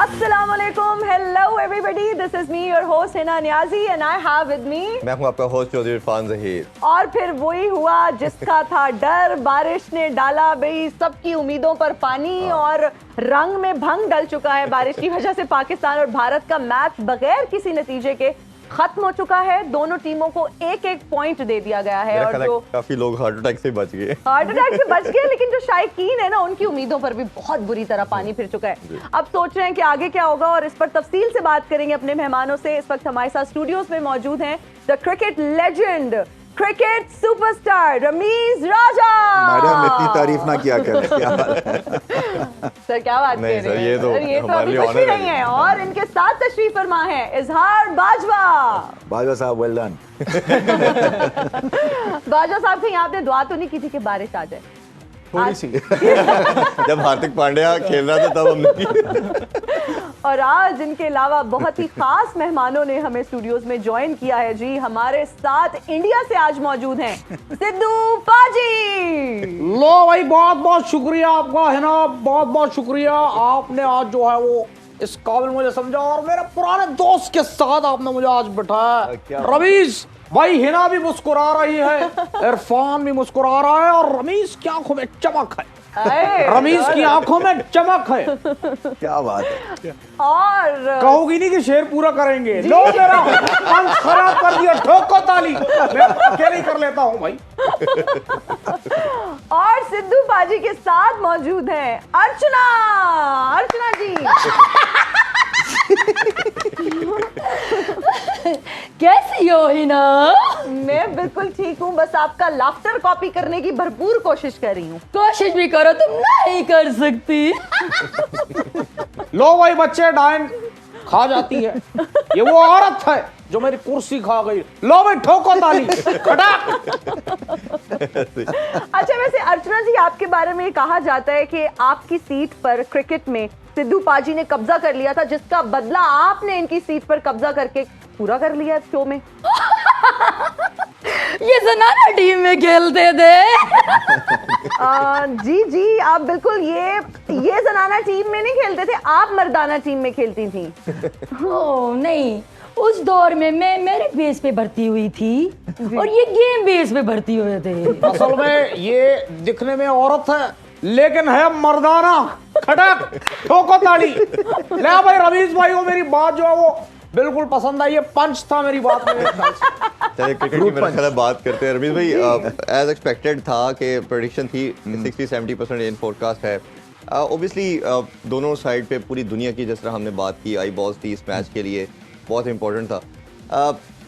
Assalamualaikum, hello everybody. This is me, your host Hina Niazi, and I have with me. मैं हूँ आपका host Chaudhary Irfan Zaheer. और फिर वही हुआ जिसका था डर, बारिश ने डाला भाई सबकी उम्मीदों पर पानी और रंग में भंग डल चुका है बारिश की वजह से। पाकिस्तान और भारत का मैच बगैर किसी नतीजे के खत्म हो चुका है। दोनों टीमों को एक एक पॉइंट दे दिया गया है और जो काफी लोग हार्ट अटैक से बच गए लेकिन जो शायकीन है ना उनकी उम्मीदों पर भी बहुत बुरी तरह पानी फिर चुका है। अब सोच रहे हैं कि आगे क्या होगा और इस पर तफसील से बात करेंगे अपने मेहमानों से। इस वक्त हमारे साथ स्टूडियोज में मौजूद हैं the cricket legend, cricket superstar Rameez Raja. Madam इतनी तारीफ ना किया करें। सर क्या बात कर रहे हैं? ये तो अभी कुछ भी नहीं है। और इनके साथ तशरीफ फरमा है इजहार बाजवा। बाजवा साहब वेल डन। बाजवा साहब कहीं आपने दुआ तो नहीं की थी कि बारिश आ जाए? थोड़ी सी जब हार्दिक पांड्या खेल रहा था तब हमने और आज इनके अलावा बहुत ही खास मेहमानों ने हमें स्टूडियोज में ज्वाइन किया है जी। हमारे साथ इंडिया से आज मौजूद हैं सिद्धू पाजी। लो भाई, बहुत बहुत शुक्रिया आपका है ना, बहुत बहुत शुक्रिया। आपने आज जो है वो इस काबिल मुझे समझा और मेरे पुराने दोस्त के साथ आपने मुझे आज बिठाया। रमीज भाई, हिना भी मुस्कुरा रही है, इरफान भी मुस्कुरा रहा है और रमीज की आंखों में चमक है। रमीज की आंखों में चमक है। क्या बात है। और कहोगी नहीं कि शेर पूरा करेंगे। लो मेरा पंख खराब कर दिया, ठोको ताली। मैं अकेले कर लेता हूँ भाई। और सिद्धू पाजी के साथ मौजूद हैं अर्चना। अर्चना जी कैसी हो हिना? मैं बिल्कुल ठीक हूँ, बस आपका लाफ्टर कॉपी करने की भरपूर कोशिश कर रही हूँ। कोशिश भी करो, तुम नहीं कर सकती। लो भाई, बच्चे डाइन खा जाती है। ये वो औरत है जो मेरी कुर्सी खा गई। लो भाई, ठोको ताली। अच्छा, वैसे अर्चना जी आपके बारे में कहा जाता है कि आपकी सीट पर क्रिकेट में सिद्धू पाजी ने कब्जा कर लिया था, जिसका बदला आपने इनकी सीट पर कब्जा करके पूरा कर लिया शो में। ये जनाना टीम में खेलते थे। जी जी, आप बिल्कुल ये जनाना टीम में नहीं खेलते थे, आप मर्दाना टीम में खेलती थी। ओह नहीं, उस दौर में मैं मेरे बेस पे भर्ती हुई थी और ये गेम बेस पे भर्ती हुए थे। असल में ये दिखने में औरत है लेकिन है मर्दाना। खटक, ठोको ताली। ले भाई, रमीज भाई को मेरी बात जो है वो बिल्कुल पसंद आई। ये पंच था मेरी बात में। चलिए क्रिकेट की मेरे ख्याल बात करते हैं। रमीज भाई, एज एक्सपेक्टेड था कि प्रेडिक्शन थी 60-70% इन फोरकास्ट है। ऑब्वियसली दोनों साइड पे पूरी दुनिया की, जिस तरह हमने बात की, आई बॉल्स थी इस मैच के लिए, बहुत इंपॉर्टेंट था।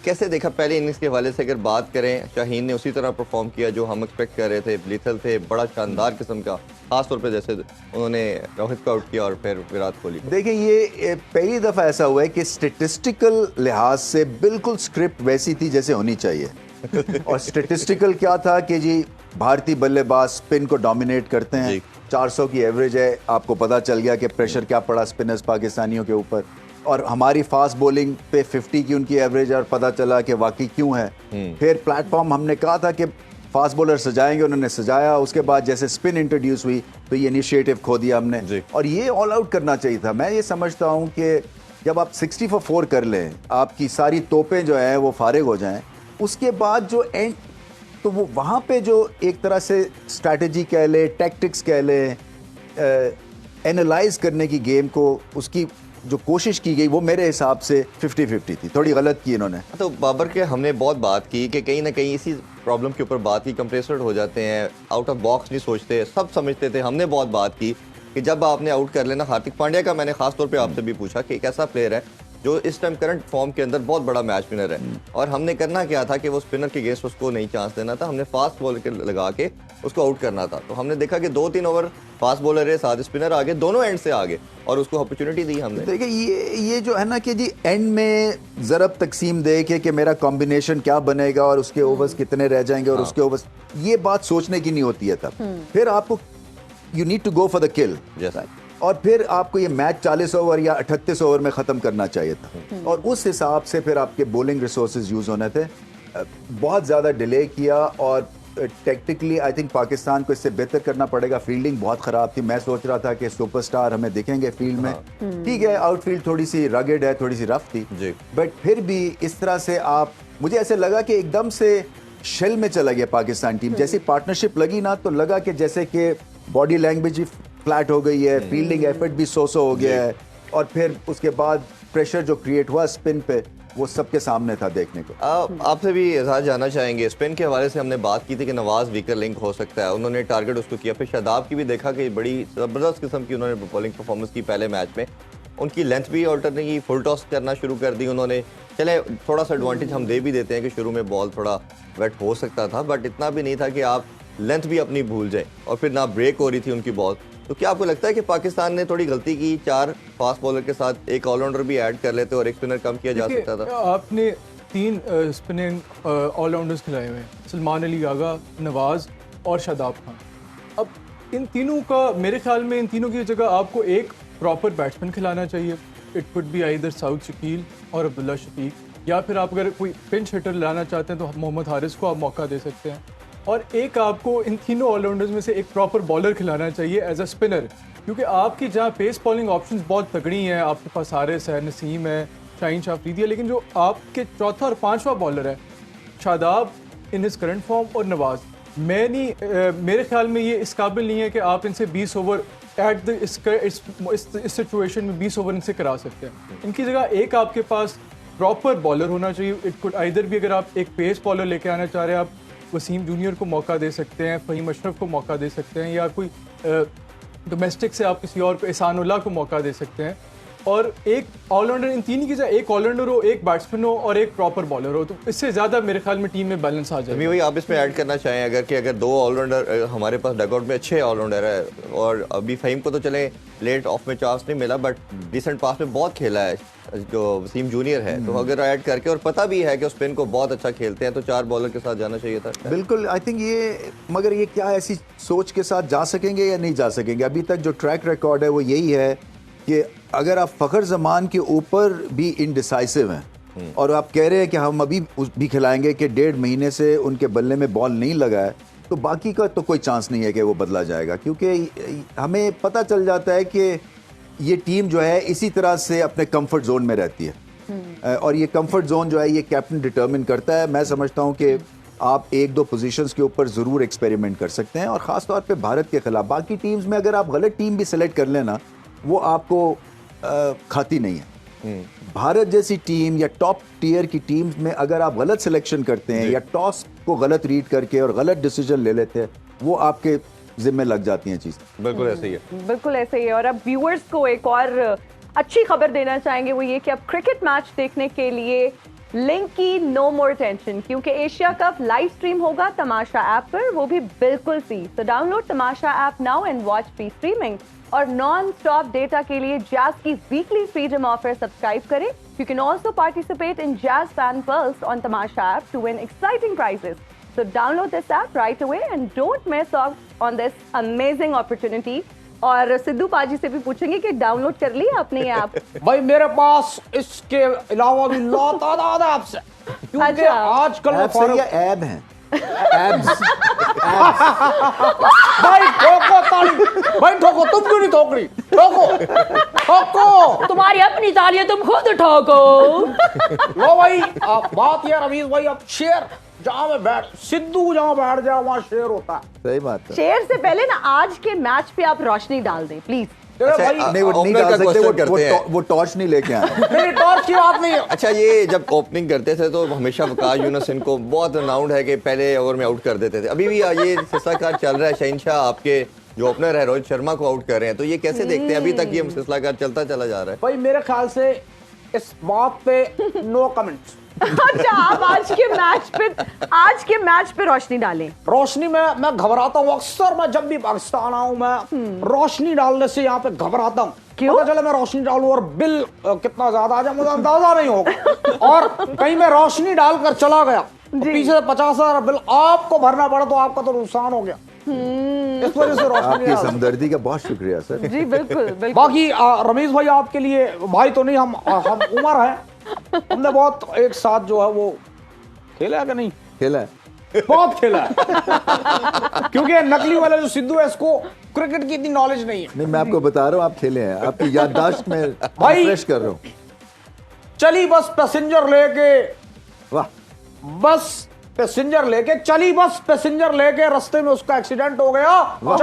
कैसे देखा पहले इनिंग्स के हवाले से अगर बात करें? शाहीन ने उसी तरह परफॉर्म किया जो हम एक्सपेक्ट कर रहे थे, लिथल थे, बड़ा शानदार किस्म का, खासतौर पे जैसे उन्होंने रोहित को आउट किया और फिर विराट कोहली को। देखिए, ये पहली दफ़ा ऐसा हुआ है कि स्टेटिस्टिकल लिहाज से बिल्कुल स्क्रिप्ट वैसी थी जैसे होनी चाहिए। और स्टेटिस्टिकल क्या था कि जी भारतीय बल्लेबाज स्पिन को डोमिनेट करते हैं, 400 की एवरेज है। आपको पता चल गया कि प्रेशर क्या पड़ा स्पिनर्स पाकिस्तानियों के ऊपर, और हमारी फास्ट बॉलिंग पे 50 की उनकी एवरेज, और पता चला कि वाकई क्यों है। फिर प्लेटफॉर्म हमने कहा था कि फास्ट बॉलर सजाएंगे, उन्होंने सजाया। उसके बाद जैसे स्पिन इंट्रोड्यूस हुई तो ये इनिशिएटिव खो दिया हमने, और ये ऑल आउट करना चाहिए था। मैं ये समझता हूँ कि जब आप 60 for 4 कर लें, आपकी सारी तोपें जो हैं वो फारिग हो जाएं, उसके बाद जो एंड, तो वो वहाँ पे जो एक तरह से स्ट्रैटेजी कह ले, टैक्टिक्स कह ले, एनालाइज करने की गेम को, उसकी जो कोशिश की गई वो मेरे हिसाब से 50-50 थी। थोड़ी गलत की इन्होंने। तो बाबर के हमने बहुत बात की कि कहीं ना कहीं इसी प्रॉब्लम के ऊपर बात की, कंप्रेसर्ड हो जाते हैं, आउट ऑफ बॉक्स नहीं सोचते, सब समझते थे। हमने बहुत बात की कि जब आपने आउट कर लेना हार्दिक पांड्या का, मैंने खास तौर पे आपसे भी पूछा कि एक ऐसा प्लेयर है जो इस टाइम करंट फॉर्म के अंदर बहुत बड़ा मैच विनर है। और हमने करना क्या था कि वो स्पिनर के अगेंस्ट उसको नहीं चांस देना था, हमने फास्ट बॉलर के लगा के उसको आउट करना था। तो हमने देखा कि 2-3 ओवर फास्ट बॉलर है, 7 स्पिनर आगे, दोनों एंड से आगे, और उसको अपॉर्चुनिटी दी हमने। देखिए ये जो है ना कि जी एंड में ज़रब तकसीम दे के कि मेरा कॉम्बिनेशन क्या बनेगा और उसके ओवर्स कितने रह जाएंगे और उसके ओवर्स, ये बात सोचने की नहीं होती है तब। फिर आपको you need to go for the kill, और फिर आपको ये मैच 40 ओवर या 38 ओवर में ख़त्म करना चाहिए था, और उस हिसाब से फिर आपके बॉलिंग रिसोर्सेज यूज़ होने थे। बहुत ज़्यादा डिले किया, और टेक्निकली आई थिंक पाकिस्तान को इससे बेहतर करना पड़ेगा। फील्डिंग बहुत ख़राब थी। मैं सोच रहा था कि सुपरस्टार हमें दिखेंगे फील्ड में, ठीक है, आउटफील्ड थोड़ी सी रगेड है, थोड़ी सी रफ थी, बट फिर भी इस तरह से मुझे ऐसे लगा कि एकदम से शेल में चला गया पाकिस्तान टीम। जैसी पार्टनरशिप लगी ना, तो लगा कि जैसे कि बॉडी लैंग्वेज भी फ्लैट हो गई है, फील्डिंग एफर्ट भी सो हो गया है, और फिर उसके बाद प्रेशर जो क्रिएट हुआ स्पिन पे, वो सबके सामने था देखने को। आपसे भी एजाज जानना चाहेंगे, स्पिन के हवाले से हमने बात की थी कि नवाज वीकर लिंक हो सकता है, उन्होंने टारगेट उसको किया। फिर शादाब की भी देखा कि बड़ी ज़बरदस्त किस्म की उन्होंने बॉलिंग परफॉर्मेंस की पहले मैच में, उनकी लेंथ भी ऑल्टर नहीं की, फुल टॉस करना शुरू कर दी उन्होंने। चले थोड़ा सा एडवांटेज हम दे भी देते हैं कि शुरू में बॉल थोड़ा वेट हो सकता था, बट इतना भी नहीं था कि आप लेंथ भी अपनी भूल जाएं, और फिर ना ब्रेक हो रही थी उनकी बॉल। तो क्या आपको लगता है कि पाकिस्तान ने थोड़ी गलती की, 4 फास्ट बॉलर के साथ एक ऑलराउंडर भी ऐड कर लेते और एक स्पिनर कम किया जा सकता था? आपने 3 स्पिनिंग ऑलराउंडर्स खिलाए हुए हैं, सलमान अली आगा, नवाज और शादाब खान। अब इन तीनों का मेरे ख्याल में, इन तीनों की जगह आपको एक प्रॉपर बैट्समैन खिलाना चाहिए। It could be either Saud Shakeel और अब्दुल्ला शफीक, या फिर आप अगर कोई पिंच हिटर लाना चाहते हैं तो मोहम्मद हारिस को आप मौका दे सकते हैं। और एक आपको इन तीनों ऑलराउंडर्स में से एक प्रॉपर बॉलर खिलाना चाहिए एज अ स्पिनर, क्योंकि आपकी जहाँ पेस बॉलिंग ऑप्शंस बहुत तगड़ी हैं, आपके पास हारिस है, नसीम है, शाहीन शाह अफरीदी है, लेकिन जो आपके चौथा और पांचवा बॉलर है शादाब इन इस करंट फॉर्म और नवाज, मेरे ख्याल में ये इस काबिल नहीं है कि आप इनसे 20 ओवर एट द इस सिचुएशन में 20 ओवर इनसे करा सकते हैं। इनकी जगह एक आपके पास प्रॉपर बॉलर होना चाहिए। इट कुड आइदर भी, अगर आप एक पेस बॉलर लेके आना चाह रहे हैं, आप वसीम जूनियर को मौका दे सकते हैं, फ़हीम अशरफ को मौका दे सकते हैं, या कोई डोमेस्टिक से आप किसी और को, एहसानुल्लाह को मौका दे सकते हैं। और एक ऑलराउंडर, इन तीन की जगह एक ऑलराउंडर हो, एक बैट्समैन हो और एक प्रॉपर बॉलर हो, तो इससे ज़्यादा मेरे ख्याल में टीम में बैलेंस आ जाए। वही आप इसमें ऐड करना चाहें अगर 2 ऑलराउंडर हमारे पास डगआउट में अच्छे ऑलराउंडर है, और अभी फ़हीम को तो चले लेट ऑफ में चांस नहीं मिला, बट डिसेंट पास में बहुत खेला है जो वसीम जूनियर है, तो अगर ऐड करके, और पता भी है कि स्पिन को बहुत अच्छा खेलते हैं, तो 4 बॉलर के साथ जाना चाहिए था। बिल्कुल, आई थिंक ये, मगर ये क्या ऐसी सोच के साथ जा सकेंगे या नहीं जा सकेंगे? अभी तक जो ट्रैक रिकॉर्ड है वो यही है कि अगर आप फ़खर जमान के ऊपर भी इनडिसाइसिव हैं और आप कह रहे हैं कि हम अभी भी खिलाएंगे कि 1.5 महीने से उनके बल्ले में बॉल नहीं लगा है, तो बाकी का तो कोई चांस नहीं है कि वो बदला जाएगा, क्योंकि हमें पता चल जाता है कि ये टीम जो है इसी तरह से अपने कंफर्ट जोन में रहती है, और ये कंफर्ट जोन जो है ये कैप्टन डिटर्मिन करता है। मैं समझता हूँ कि आप 1-2 पोजीशंस के ऊपर ज़रूर एक्सपेरिमेंट कर सकते हैं, और ख़ास तौर पे भारत के खिलाफ। बाकी टीम्स में अगर आप गलत टीम भी सेलेक्ट कर लेना, वो आपको खाती नहीं है। भारत जैसी टीम या टॉप टियर की टीम्स में अगर आप गलत सिलेक्शन करते हैं या टॉस को गलत रीड करके और गलत डिसीजन ले लेते हैं, वो आपके जिम्मे लग जाती हैं चीज़। बिल्कुल ऐसे ही है, बिल्कुल ऐसे ही है। और अब व्यूअर्स को एक और अच्छी खबर देना चाहेंगे, वो ये कि अब क्रिकेट मैच देखने के लिए लिंक की नो मोर टेंशन, क्योंकि एशिया कप लाइव स्ट्रीम होगा तमाशा ऐप पर, वो भी बिल्कुल फ्री। तो download Tamasha app now and watch free streaming. और नॉन स्टॉप डेटा के लिए जैज की वीकली फ्रीडम ऑफर सब्सक्राइब करें। You can also participate in Jazz fan pulse on Tamasha app to win exciting prizes. So download this app right away and don't miss out on this amazing opportunity. और सिद्धू पाजी से भी पूछेंगे कि download कर लिया आपने ये ऐप? भाई मेरे पास इसके अलावा भी लातादाद ऐप्स हैं, क्योंकि अच्छा। आजकल ऐप्स हैं या ऐब हैं? एब्स। भाई ठोको ताली, भाई ठोको, तुम क्यों नहीं ठोक रही? ठोको तुम्हारी अपनी ताली है, तुम खुद ठोको। लो भाई, बात ये रवीज भाई, अब शेर जहाँ में बैठ, सिद्धू जहाँ बैठ जाए वहाँ शेर होता है। सही बात है। शेयर से पहले ना आज के मैच पे आप रोशनी डाल दें प्लीज। भाई नहीं, वो नहीं ओपनर डाल का सकते, क्वेश्चन करते हैं। वो टॉर्च नहीं लेके आए। नहीं, टॉर्च की बात नहीं है। अच्छा, ये जब ओपनिंग करते थे तो हमेशा वकार यूनुस इनको बहुत अनाउंड है कि पहले ओवर में आउट कर देते थे। अभी भी ये सिलसिलाकार चल रहा है, शहनशाह आपके जो ओपनर है रोहित शर्मा को आउट कर रहे हैं, तो ये कैसे देखते हैं? अभी तक ये सिलसिलाकार चलता चला जा रहा है। भाई मेरे ख्याल से इस बात पे नो कमेंट्स। अच्छा, आप आज के मैच पे रोशनी डालें। रोशनी में मैं घबराता हूँ अक्सर, मैं जब भी पाकिस्तान आऊं मैं रोशनी डालने से यहाँ पे घबराता हूँ। क्यों? पता चले मैं रोशनी डालूं और बिल कितना ज्यादा आ जाए मुझे अंदाजा नहीं होगा, और कहीं मैं रोशनी डालकर चला गया तो पीछे से 50,000 बिल आपको भरना पड़ा तो आपका तो नुकसान हो गया। इस वजह से रोशनी आपकी समदर्दी का बहुत शुक्रिया सर। जी बिल्कुल बिल्कुल। बाकी रमेश भाई, आपके लिए भाई तो नहीं, हम उम्र है, हमने बहुत एक साथ जो है वो खेला है कि नहीं? खेला है, बहुत खेला है। क्योंकि नकली वाला जो सिद्धू है इसको क्रिकेट की इतनी नॉलेज नहीं है। नहीं मैं आपको बता रहा हूँ आप खेले हैं, आपकी याददाश्त में भाई- रिफ्रेश कर रहा हूँ। चली बस पैसेंजर लेके, वाह, बस पैसेंजर लेके चली, बस पैसेंजर लेके, रास्ते में उसका एक्सीडेंट हो गया।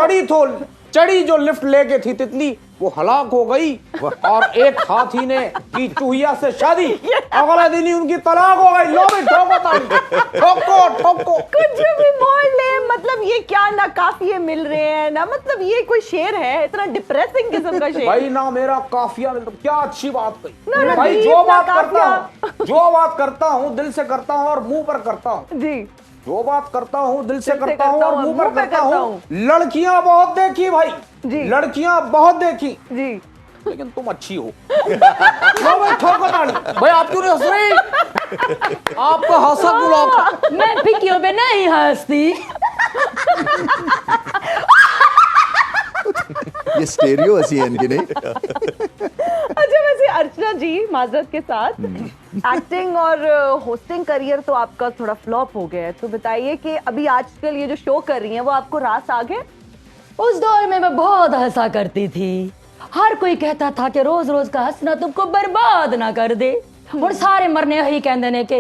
चढ़ी जो लिफ्ट लेके थी तितली वो हलाक हो गई, और एक हाथी ने की चूहिया से शादी, अगले दिन ही उनकी तलाक हो गई। लो भी ठोको ताली, ठोको। कुछ भी बोल ले, मतलब ये क्या ना काफिये मिल रहे हैं ना, मतलब ये कोई शेर है इतना डिप्रेसिंग किस्म का शेर। भाई ना मेरा काफिया मिलता, क्या अच्छी बात कही ना भाई। दीप, जो ना बात करता काफिया। हूँ, जो बात करता हूँ दिल से करता हूँ और मुंह पर करता हूँ। जी, जो बात करता हूँ दिल से दिल से करता हूँ और मुंह पर करता हूँ। हूँ। लड़कियां बहुत देखी भाई, जी। लड़कियां बहुत देखी, जी। लेकिन तुम अच्छी हो। लो भाई ठोको ताली। भाई आप क्यों नहीं हंस रही? आपका हंसा क्यों? मैं फिक्रियों पे नहीं हंसती। ये स्टेरियो हंसी है इनकी नहीं। अच्छा, वैसे अर्चना जी, माजरत के साथ, एक्टिंग और होस्टिंग करियर तो आपका थोड़ा फ्लॉप हो गया है, तो बताइए कि अभी आजकल ये जो शो कर रही हैं वो आपको रास आ गए? उस दौर में मैं बहुत हंसा करती थी। हर कोई कहता था कि रोज रोज का हंसना तुमको बर्बाद ना कर दे। और सारे मरने यही कहते ने कि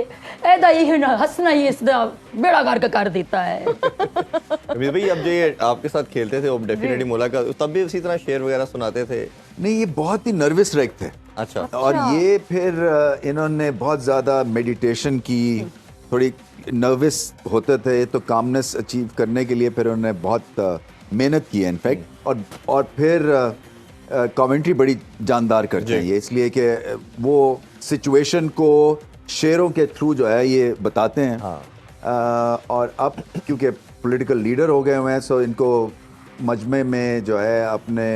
ऐदा ही ना हंसना ही इसदा बेड़ा गर्क कर देता है। रमीज भाई, अब जो ये आपके साथ खेलते थे अब डेफिनेटली मुलाकात, तब भी उसी तरह शेर वगैरह सुनाते थे? नहीं, ये बहुत ही नर्वस रेक थे। अच्छा। और ये फिर इन्होंने बहुत ज़्यादा मेडिटेशन की, थोड़ी नर्वस होते थे तो कामनेस अचीव करने के लिए फिर उन्होंने बहुत मेहनत की है इनफैक्ट। और फिर कमेंट्री बड़ी जानदार करते हैं ये, इसलिए कि वो सिचुएशन को शेरों के थ्रू जो है ये बताते हैं। और अब क्योंकि पॉलिटिकल लीडर हो गए हुए हैं, सो इनको मजमे में जो है अपने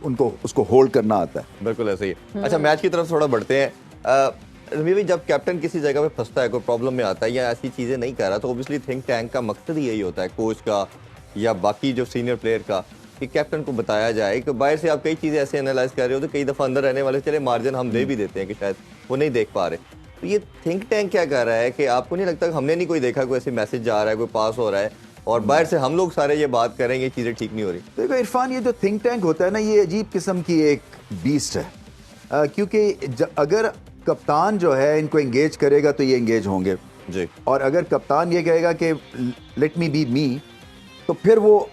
उनको उसको होल्ड करना आता है। बिल्कुल ऐसे ही। अच्छा, मैच की तरफ थोड़ा बढ़ते हैं। रमी भाई, जब कैप्टन किसी जगह पे फंसता है, कोई प्रॉब्लम में आता है या ऐसी चीज़ें नहीं कर रहा, तो ऑब्वियसली थिंक टैंक का मकसद ही यही होता है, कोच का या बाकी जो सीनियर प्लेयर का, कि कैप्टन को बताया जाए कि बाहर से आप कई चीज़ें ऐसे एनालाइज कर रहे हो तो कई दफ़ा अंदर रहने वाले चले मार्जिन हम दे भी देते हैं कि शायद वो नहीं देख पा रहे। तो ये थिंक टैंक क्या कर रहा है कि आपको नहीं लगता कि हमने नहीं कोई देखा, कोई ऐसे मैसेज जा रहा है, कोई पास हो रहा है और बाहर से हम लोग सारे ये बात करेंगे चीज़ें ठीक नहीं हो रही? देखो इरफान, ये जो थिंक टैंक होता है ना, ये अजीब किस्म की एक बीस्ट है। क्योंकि अगर कप्तान जो है इनको एंगेज करेगा तो ये एंगेज होंगे जी, और अगर कप्तान ये कहेगा कि लेट मी बी मी, तो फिर वो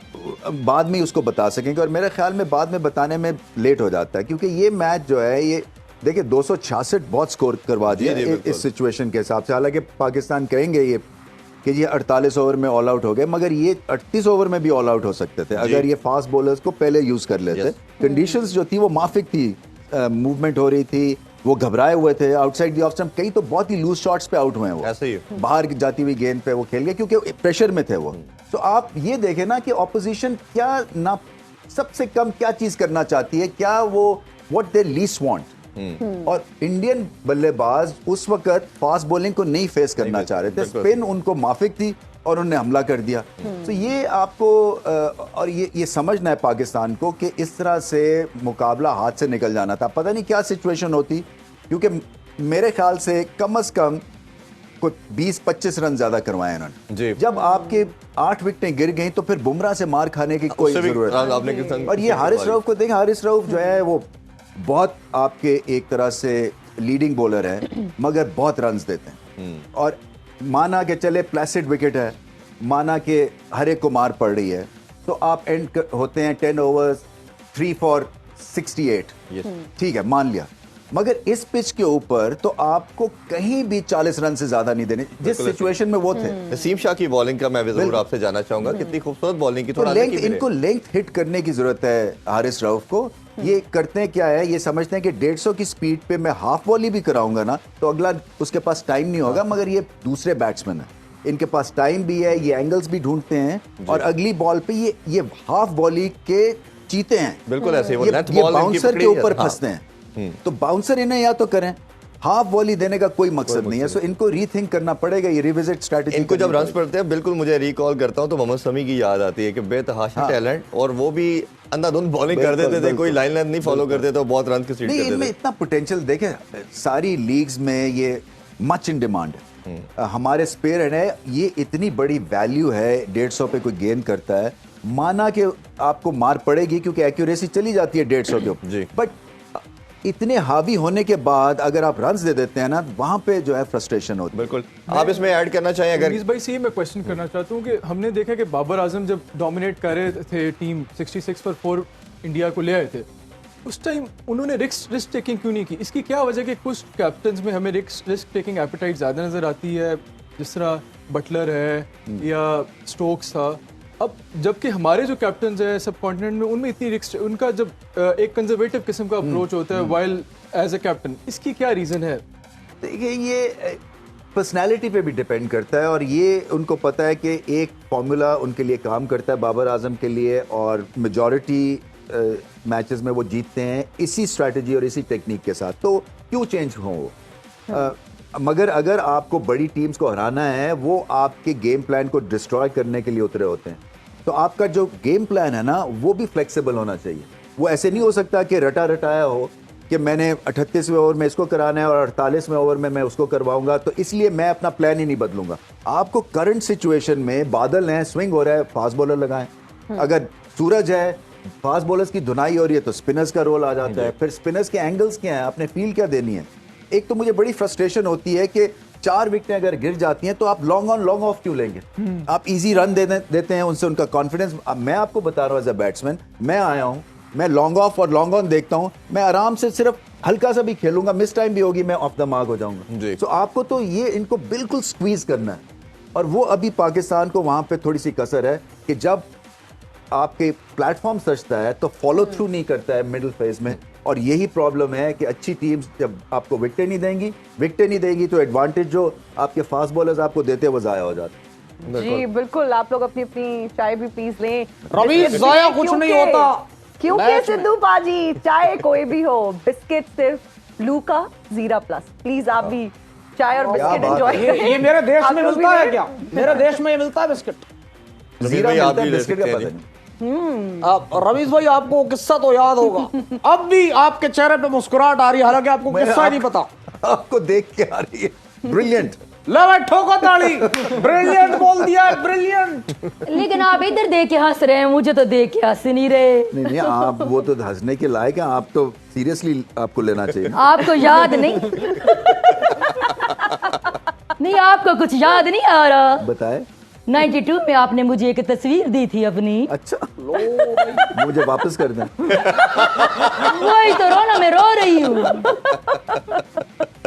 बाद में उसको बता सकेंगे। और मेरे ख्याल में बाद में बताने में लेट हो जाता है, क्योंकि ये मैच जो है ये देखिए 266 बहुत स्कोर करवा दिया इस सिचुएशन के हिसाब से। हालांकि पाकिस्तान कहेंगे ये कि ये 48 ओवर में ऑल आउट हो गए, मगर ये 38 ओवर में भी ऑल आउट हो सकते थे अगर ये फास्ट बॉलर्स को पहले यूज कर लेते। कंडीशंस जो थी वो माफिक थी, मूवमेंट हो रही थी, वो घबराए हुए थे आउटसाइड द ऑफ स्टंप, कई तो बहुत ही लूज शॉट्स पे आउट हुए हैं वो, ऐसे ही बाहर जाती हुई गेंद पे वो खेल गए क्योंकि प्रेशर में थे वो। तो आप ये देखें ना कि ऑपोजिशन क्या ना सबसे कम क्या चीज करना चाहती है, क्या वो व्हाट दे लीस्ट वांट। और इंडियन बल्लेबाज उस वक्त फास्ट बॉलिंग को नहीं फेस करना चाह रहे थे, स्पिन उनको माफिक थी और उन्होंने हमला कर दिया। तो ये आपको और ये समझना है पाकिस्तान को कि इस तरह से मुकाबला हाथ से निकल जाना था। पता नहीं क्या सिचुएशन होती, क्योंकि मेरे ख्याल से कम कोई 20-25 रन ज्यादा करवाए उन्होंने। जब आपके 8 विकेटें गिर गई तो फिर बुमराह से मार खाने की कोई जरूरत नहीं। और ये हारिस रऊफ को देखें, हारिस रऊफ जो है वो बहुत आपके एक तरह से लीडिंग बॉलर है, मगर बहुत रन्स देते हैं। और माना कि चले प्लेसिड विकेट है, माना कि हर एक को मार पड़ रही है, तो आप एंड होते हैं 10 ओवर्स 3 for 68, ठीक है मान लिया, मगर इस पिच के ऊपर तो आपको कहीं भी 40 रन से ज्यादा नहीं देने, जिस सिचुएशन में वो थे। नसीम शाह की बॉलिंग का मैं भी जरूर आपसे जानना चाहूंगा, कितनी खूबसूरत बॉलिंग की। तो लेंथ, इनको लेंथ हिट करने की जरूरत है हारिस रऊफ को, ये करते हैं क्या है, ये समझते हैं कि 150 की स्पीड पे मैं हाफ वॉली भी कराऊंगा ना तो अगला उसके पास टाइम नहीं होगा, मगर ये दूसरे बैट्समैन है, इनके पास टाइम भी है, ये एंगल्स भी ढूंढते हैं और अगली बॉल पे ये हाफ वॉली के चीते हैं, बिल्कुल ऐसे ही, वो ये नेट बॉल बाउंसर के ऊपर फंसते हैं। तो बाउंसर इन्हें या तो करें, हाफ वॉली देने का कोई मकसद नहीं है, सो इनको रीथिंक करना पड़ेगा, ये रिविजिट स्ट्रेटजी। इनको जब रन्स पड़ते हैं बिल्कुल मुझे रिकॉल करता हूं तो मोहम्मद शमी की याद आती है कि बेतहाशा टैलेंट, और वो भी अंधाधुंध बॉलिंग कर देते थे, कोई लाइन नहीं फॉलो करते थे, बहुत रन की स्पीड करते थे। इनमें इतना पोटेंशियल देखें, सारी लीग्स में ये मच इन डिमांड है। हमारे स्पेयर है, ये इतनी बड़ी वैल्यू है, 150 पे कोई गेंद करता है, माना कि आपको मार पड़ेगी क्योंकि एक्यूरेसी चली जाती है 150 के ऊपर, बट इतने हावी होने के बाद अगर आप रन्स दे देते हैं ना, वहां पे जो है फ्रस्ट्रेशन होती है। बिल्कुल। आप इसमें ऐड करना चाहिए अगर रमीज भाई से ही मैं क्वेश्चन करना चाहता हूँ कि हमने देखा कि बाबर आजम जब डोमिनेट कर रहे थे, टीम 66 पर 4 इंडिया को ले आए थे, उस टाइम उन्होंने रिस्क टेकिंग क्यों नहीं की? इसकी क्या वजह कि कुछ कैप्टन्स में हमें रिस्क टेकिंग एपेटाइट ज़्यादा नज़र आती है, जिस तरह बटलर है या स्टोक्स था। अब जबकि हमारे जो कैप्टन्स हैं सब कॉन्टिनेंट में, उनमें इतनी रिस्क, उनका जब एक कंजर्वेटिव किस्म का अप्रोच होता है वाइल एज ए कैप्टन, इसकी क्या रीज़न है? देखिए, ये पर्सनैलिटी पे भी डिपेंड करता है और ये उनको पता है कि एक फॉर्मूला उनके लिए काम करता है बाबर आजम के लिए, और मेजॉरिटी मैचेस में वो जीतते हैं इसी स्ट्रैटेजी और इसी टेक्निक के साथ, तो क्यों चेंज हो वो? मगर अगर आपको बड़ी टीम्स को हराना है, वो आपके गेम प्लान को डिस्ट्रॉय करने के लिए उतरे होते हैं, तो आपका जो गेम प्लान है ना वो भी फ्लेक्सिबल होना चाहिए। वो ऐसे नहीं हो सकता कि रटा रटाया हो कि मैंने 38वें ओवर में इसको कराना है और 48वें ओवर में मैं उसको करवाऊंगा, तो इसलिए मैं अपना प्लान ही नहीं बदलूंगा। आपको करंट सिचुएशन में बादल हैं, स्विंग हो रहा है, फास्ट बॉलर लगाएं। अगर सूरज है, फास्ट बॉलर्स की धुनाई हो रही है तो स्पिनर्स का रोल आ जाता है। फिर स्पिनर्स के एंगल्स क्या है, आपने फील क्या देनी है। एक तो मुझे बड़ी फ्रस्ट्रेशन होती है कि 4 विकेटें अगर गिर जाती हैं तो आप लॉन्ग ऑन लॉन्ग ऑफ क्यों लेंगे? आप इजी रन देते हैं, उनसे उनका कॉन्फिडेंस। मैं आपको बता रहा हूँ एज अ बैट्समैन, मैं आया हूँ, मैं लॉन्ग ऑफ और लॉन्ग ऑन देखता हूँ, मैं आराम से सिर्फ हल्का सा भी खेलूंगा, मिस टाइम भी होगी, मैं ऑफ द मार्क हो जाऊंगा। तो आपको तो ये इनको बिल्कुल स्क्वीज करना है, और वो अभी पाकिस्तान को वहां पे थोड़ी सी कसर है कि जब आपके प्लेटफॉर्म सजता है तो फॉलो थ्रू नहीं करता है मिडिल फेज में, और यही प्रॉब्लम है कि अच्छी टीम्स जब आपको विकेटें नहीं देंगी तो एडवांटेज जो आपके फास्ट बॉलर्स आपको देते हैं वो जाया हो जाता है। जी बिल्कुल, आप लोग अपनी अपनी चाय भी प्लीज लें। रवीश, जाया कुछ नहीं होता, क्योंकि सिद्धू पाजी, चाय कोई भी हो, बिस्किट सिर्फ लूका जीरा प्लस। प्लीज आप भी चाय और बिस्किट एंजॉय करें। ये मेरे देश में मिलता है क्या? मेरे देश में ये मिलता है बिस्किट? जीरा मिलता है, बिस्किट का पता नहीं। रवीश भाई, आपको किस्सा तो याद होगा, अब भी आपके चेहरे पे मुस्कुराहट आ रही है, हालांकि आपको किस्सा ही नहीं पता। आपको देख के आ रही है। ब्रिलियंट। ले भाई, ठोको ताली। ब्रिलियंट बोल दिया, ब्रिलियंट। लेकिन आप इधर देख के हंस रहे हैं, मुझे तो देख के हंस नहीं रहे। नहीं, आप वो तो हंसने के लायक है, आप तो सीरियसली आपको लेना चाहिए। आपको याद नहीं? नहीं, आपको कुछ याद नहीं आ रहा? बताए। 92 में आपने मुझे एक तस्वीर दी थी अपनी। अच्छा, मुझे वापस कर दें। वही तो रोना, मैं रो रही हूँ।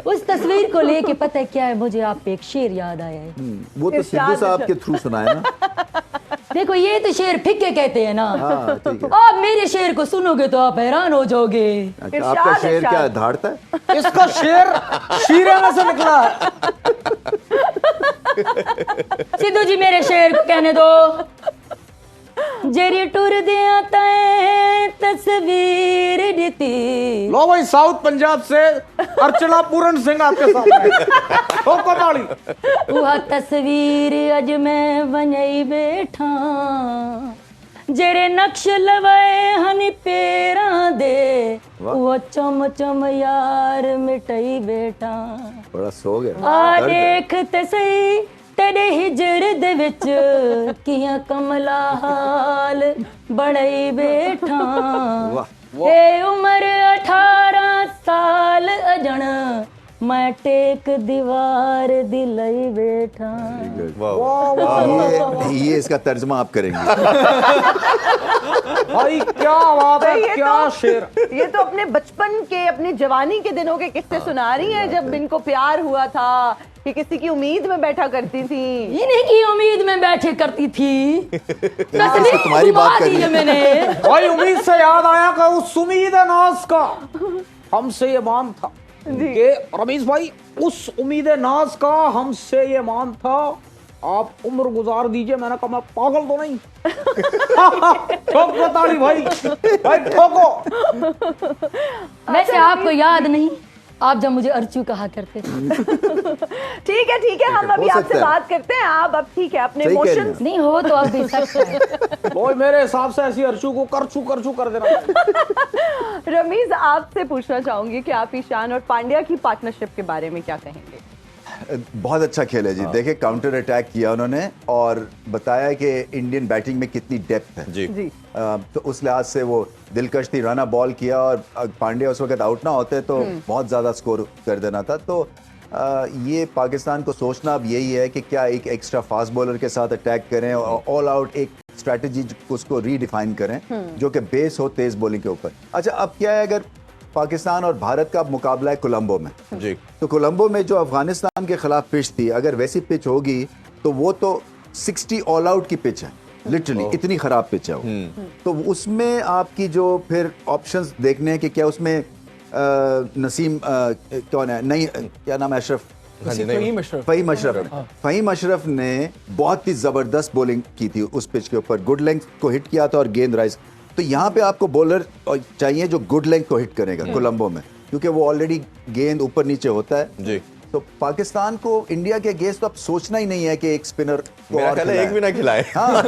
उस तस्वीर को लेके पता है क्या है, मुझे आप पे एक शेर याद आया है। वो तो सिद्धू साहब के थ्रू सुनाया ना। देखो, ये तो शेर फिक्के कहते हैं ना। हाँ, ठीक है। आप मेरे शेर को सुनोगे तो आप हैरान हो जाओगे। अच्छा, आपका शेर क्या धाड़ता है? इसका शेर शीरे में से निकला है। सिद्धू जी, मेरे शेर को कहने दो। जेरी टूर दिया तय तस्वीर दिती। लो भाई, साउथ पंजाब से अर्चना पूरन सिंह आपके सामने। ठोको ताली। वह तस्वीर अज मैं बनई बैठा, जेरे नक्श लवाए हनी पेरा दे, वो चम चम यार मिटई बैठा। बड़ा सोग है। आ देख ते सही तेरे हिजर दे विच किया कमला हाल बनई बैठा। ए उम्र 18 साल अजण, मैं टेक दीवार दिलई बैठा। ये इसका तर्जमा आप करेंगे। भाई क्या बात है, क्या शेर। ये तो अपने बचपन के, अपनी जवानी के दिनों के किस्से सुना रही है, जब इनको प्यार हुआ था, कि किसी की उम्मीद में बैठा करती थी? इन्हीं की उम्मीद में बैठे करती थी। तस्वीर तुम्हारी बात घुमा कर दी रही है है। मैंने। भाई उम्मीद से याद आया कि उस उम्मीद नाज का हमसे ये मान था कि रमीज भाई, उस उम्मीद नाज का हमसे ये मान था, आप उम्र गुजार दीजिए। मैंने कहा मैं पागल तो नहीं। ठोक दो ताली भाई, भाई ठोको। वैसे आपको याद नहीं, आप जब मुझे अर्चू कहा करते थे। ठीक है, हम अभी हो आपसे सकता है। बात करते हैं। आप अब ठीक है, अपने सही कह रही इमोशंस हैं। नहीं हो तो अब भी सकता है। भाई मेरे हिसाब से ऐसी अर्चू को करचू कर देना। रमीज, आपसे पूछना चाहूंगी कि आप ईशान और पांड्या की पार्टनरशिप के बारे में क्या कहेंगे? बहुत अच्छा खेल है जी। देखिए काउंटर अटैक किया उन्होंने और बताया कि इंडियन बैटिंग में कितनी डेप्थ है जी जी। तो उस लिहाज से वो दिलकश थी, रना बॉल किया और पांड्या उस वक्त आउट ना होते तो बहुत ज़्यादा स्कोर कर देना था। तो ये पाकिस्तान को सोचना अब यही है कि क्या एक एक्स्ट्रा फास्ट बॉलर के साथ अटैक करें और ऑल आउट एक स्ट्रैटेजी उसको रीडिफाइन करें जो कि बेस हो तेज बॉलिंग के ऊपर। अच्छा, अब क्या है, अगर पाकिस्तान और भारत का मुकाबला है कोलंबो में, जी तो कोलंबो में जो अफगानिस्तान के खिलाफ पिच थी, अगर वैसी पिच होगी तो वो तो 60 ऑल आउट की पिच है, लिटरली इतनी खराब पिच है वो। तो उसमें आपकी जो फिर ऑप्शंस देखने हैं कि क्या उसमें नसीम कौन है, नहीं क्या नाम है, अशरफ, फहीम अशरफ। फहीम अशरफ ने बहुत ही जबरदस्त बॉलिंग की थी उस पिच के ऊपर, गुड लेंथ को हिट किया था और गेंद राइज। तो यहाँ पे आपको बॉलर चाहिए जो गुड लेंथ को हिट करेगा कोलंबो में, क्योंकि वो ऑलरेडी गेंद ऊपर नीचे होता है जी। तो पाकिस्तान को इंडिया के अगेंस्ट तो अब सोचना ही नहीं है कि एक स्पिनर को मेरा और ख्याल है खिलाए। एक भी ना खिलाए। हाँ,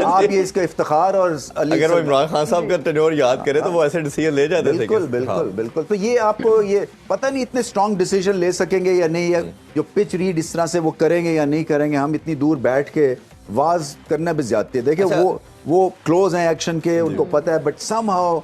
आप ये इसका इफ्तिखार और अगर वो इमरान खान साहब का टेन्योर याद करे तो वो ऐसे डिसीजन ले जाते थे। बिल्कुल बिल्कुल बिल्कुल। तो ये आपको ये पता नहीं इतने स्ट्रॉन्ग डिसीजन ले सकेंगे या नहीं, या जो पिच रीड इस तरह से वो करेंगे या नहीं करेंगे। हम इतनी दूर बैठ के वाज करना भी ज्यादती है। देखिए अच्छा। वो क्लोज हैं एक्शन के, उनको पता है, बट समहाउ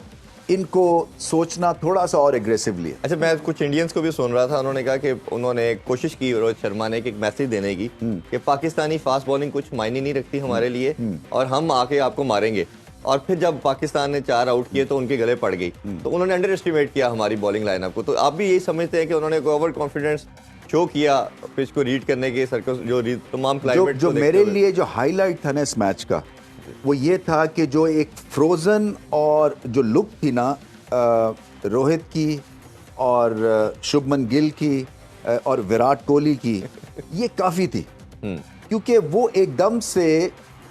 इनको सोचना थोड़ा सा और एग्रेसिवली है। अच्छा, मैं कुछ इंडियंस को भी सुन रहा था, उन्होंने कहा कि उन्होंने कोशिश की रोहित शर्मा ने कि एक मैसेज देने की कि पाकिस्तानी फास्ट बॉलिंग कुछ मायने नहीं रखती हमारे लिए और हम आके आपको मारेंगे। और फिर जब पाकिस्तान ने 4 आउट किए तो उनके गले पड़ गई। तो उन्होंने अंडर एस्टिमेट किया हमारी बॉलिंग लाइनअप को। तो आप भी यही समझते हैं कि उन्होंने ओवर कॉन्फिडेंस शो किया पिच को रीड करने के सर्कस जो तमाम क्लाइमेट जो मेरे लिए जो हाईलाइट था ना इस मैच का, वो ये था कि जो एक फ्रोजन और जो लुक थी ना रोहित की और शुभमन गिल की और विराट कोहली की, ये काफ़ी थी। क्योंकि वो एकदम से